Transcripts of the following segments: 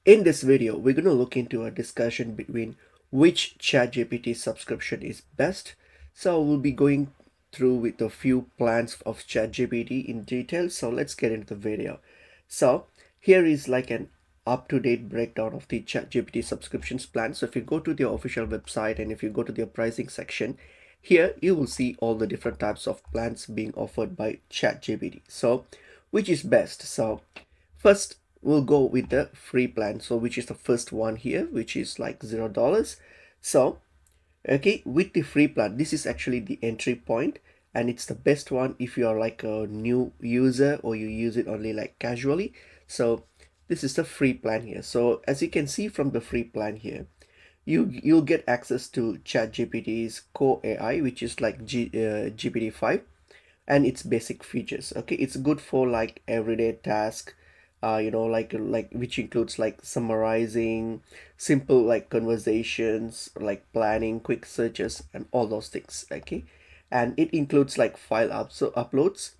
In this video, we're going to look into a discussion between which ChatGPT subscription is best. So we'll be going through with a few plans of ChatGPT in detail. So let's get into the video. So here is like an up-to-date breakdown of the ChatGPT subscriptions plan. So if you go to the official website and if you go to their pricing section, here you will see all the different types of plans being offered by ChatGPT. So which is best? So first, we'll go with the free plan. So which is the first one here, which is like $0. So, okay, with the free plan, this is actually the entry point, and it's the best one if you are like a new user or you use it only like casually. So this is the free plan here. So as you can see from the free plan here, you'll get access to ChatGPT's core AI, which is like GPT-5, and its basic features. Okay, it's good for like everyday task, like which includes like summarizing, simple like conversations, like planning, quick searches, and all those things. Okay, and it includes like uploads,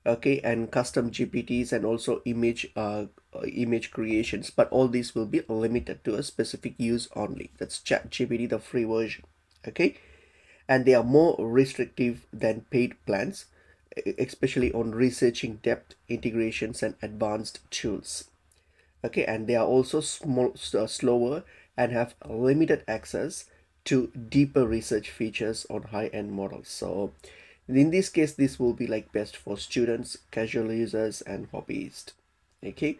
okay, and custom GPTs, and also image creations, but all these will be limited to a specific use only. That's ChatGPT, the free version. Okay, and they are more restrictive than paid plans, especially on researching depth integrations and advanced tools. Okay, and they are also slower and have limited access to deeper research features on high-end models. So in this case, this will be like best for students, casual users, and hobbyists. Okay,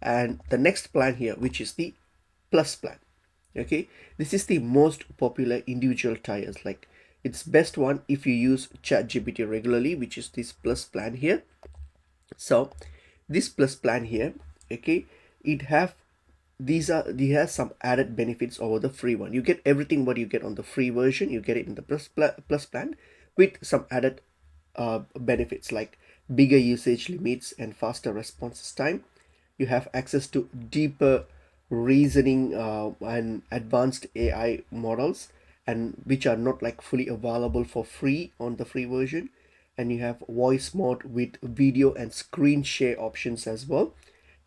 and the next plan here, which is the plus plan. Okay, this is the most popular individual tiers. Like, it's best one if you use ChatGPT regularly, which is this plus plan here. So this plus plan here, okay, it have these has some added benefits over the free one. You get everything what you get on the free version, you get it in the plus plan with some added benefits like bigger usage limits and faster response time. You have access to deeper reasoning and advanced AI models, and which are not like fully available for free on the free version. And you have voice mode with video and screen share options as well.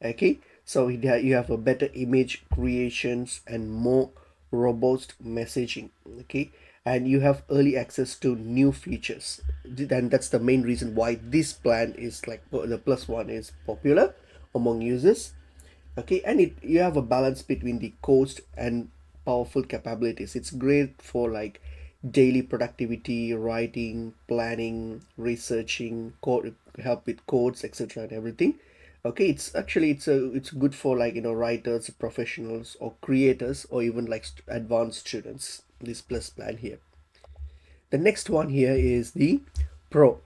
Okay, so you have a better image creations and more robust messaging. Okay, and you have early access to new features, and that's the main reason why this plan is like the plus one is popular among users. Okay, and you have a balance between the cost and powerful capabilities. It's great for like daily productivity, writing, planning, researching, code, help with codes, etc., and everything. Okay, it's good for like writers, professionals, or creators, or even like advanced students, this plus plan here. The next one here is the pro.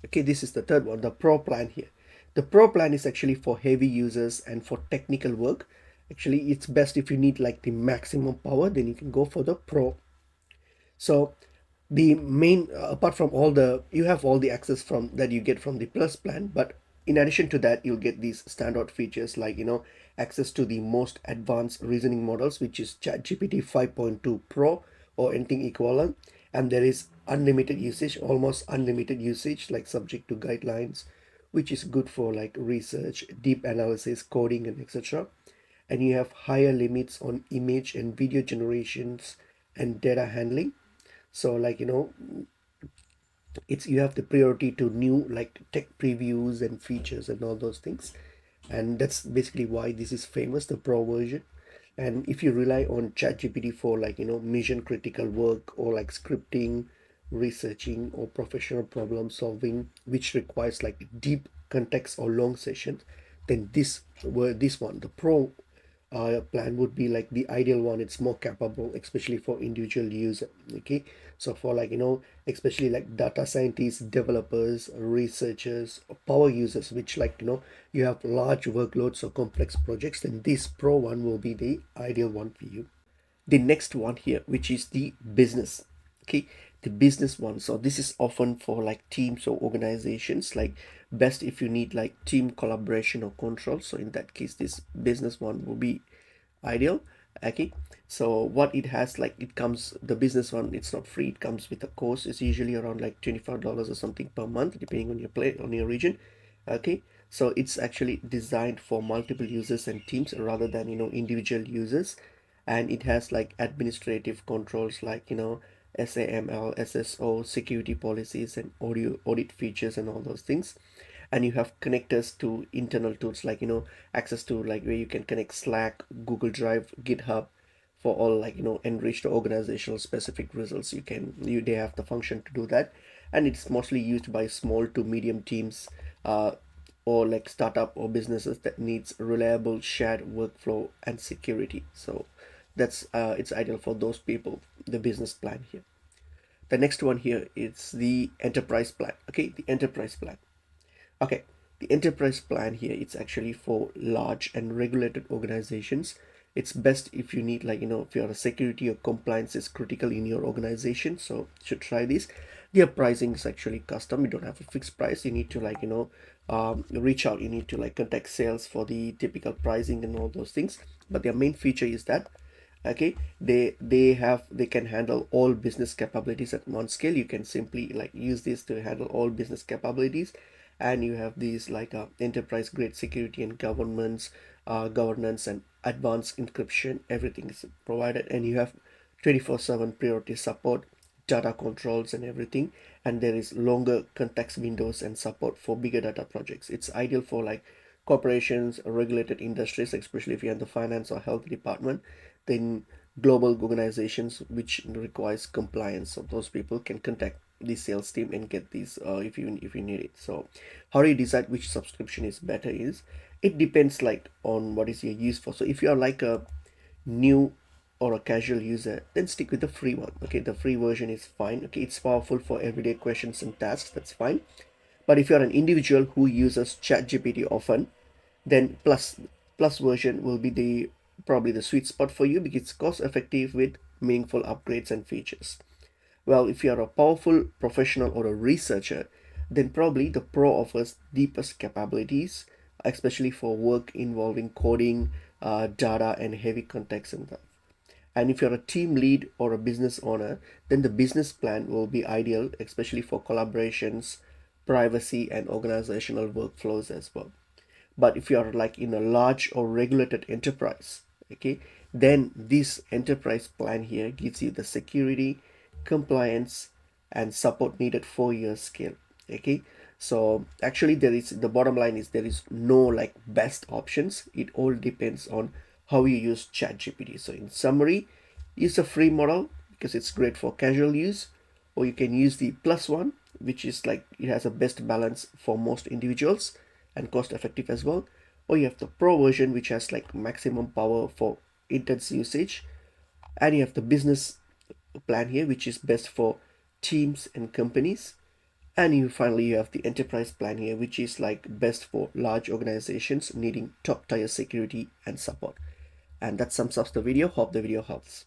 Okay, this is the third one, the pro plan here. The pro plan is actually for heavy users and for technical work. Actually, it's best if you need like the maximum power, then you can go for the pro. So the main apart from all the you have all the access from that you get from the plus plan, but in addition to that, you'll get these standout features like access to the most advanced reasoning models, which is ChatGPT 5.2 Pro or anything equivalent. And there is unlimited usage, almost unlimited usage, like subject to guidelines, which is good for like research, deep analysis, coding, and etc. And you have higher limits on image and video generations and data handling. So like it's you have the priority to new like tech previews and features and all those things, and that's basically why this is famous, the pro version. And if you rely on ChatGPT for like mission critical work or like scripting, researching, or professional problem solving, which requires like deep context or long sessions, then this one, the pro plan, would be like the ideal one. It's more capable, especially for individual user. Okay, so for like especially like data scientists, developers, researchers, or power users, which like you have large workloads or complex projects, then this pro one will be the ideal one for you. The next one here, which is the business. Okay, the business one, so this is often for like teams or organizations, like best if you need like team collaboration or control. So in that case, this business one will be ideal. Okay, so what it has, like it comes, the business one, it's not free, it comes with a course. It's usually around like $25 or something per month, depending on your play on your region. Okay, So it's actually designed for multiple users and teams rather than individual users. And it has like administrative controls like SAML, SSO, security policies, and audio audit features and all those things. And you have connectors to internal tools like access to like where you can connect Slack, Google Drive, GitHub for all like enriched organizational specific results. They have the function to do that. And it's mostly used by small to medium teams, uh, or like startup or businesses that needs reliable shared workflow and security. So that's it's ideal for those people. The business plan here. The next one here is the enterprise plan. Okay, the enterprise plan. Okay, the enterprise plan here, it's actually for large and regulated organizations. It's best if you need like if your security or compliance is critical in your organization, so you should try this. Their pricing is actually custom. You don't have a fixed price. You need to like reach out. You need to like contact sales for the typical pricing and all those things. But their main feature is that okay, they can handle all business capabilities at one scale. You can simply like use this to handle all business capabilities. And you have these like enterprise grade security and governance and advanced encryption. Everything is provided. And you have 24/7 priority support, data controls and everything. And there is longer context windows and support for bigger data projects. It's ideal for like corporations, regulated industries, especially if you're in the finance or health department. Then global organizations which requires compliance, so those people can contact the sales team and get these if you need it. So how do you decide which subscription is better is it depends like on what is your use for. So if you are like a new or a casual user, then stick with the free one. Okay, the free version is fine. Okay, it's powerful for everyday questions and tasks, that's fine. But if you're an individual who uses ChatGPT often, then plus version will be the probably the sweet spot for you because it's cost effective with meaningful upgrades and features. Well, if you are a powerful professional or a researcher, then probably the Pro offers deepest capabilities, especially for work involving coding, data, and heavy context and that. And if you're a team lead or a business owner, then the business plan will be ideal, especially for collaborations, privacy, and organizational workflows as well. But if you are like in a large or regulated enterprise, okay, then this enterprise plan here gives you the security, compliance, and support needed for your scale. Okay, so actually there is the bottom line is there is no like best options. It all depends on how you use ChatGPT. So in summary, use a free model because it's great for casual use, or you can use the plus one, which is like it has a best balance for most individuals and cost effective as well. Or you have the pro version, which has like maximum power for intense usage. And you have the business plan here, which is best for teams and companies. And you have the enterprise plan here, which is like best for large organizations needing top tier security and support. And that sums up the video. Hope the video helps.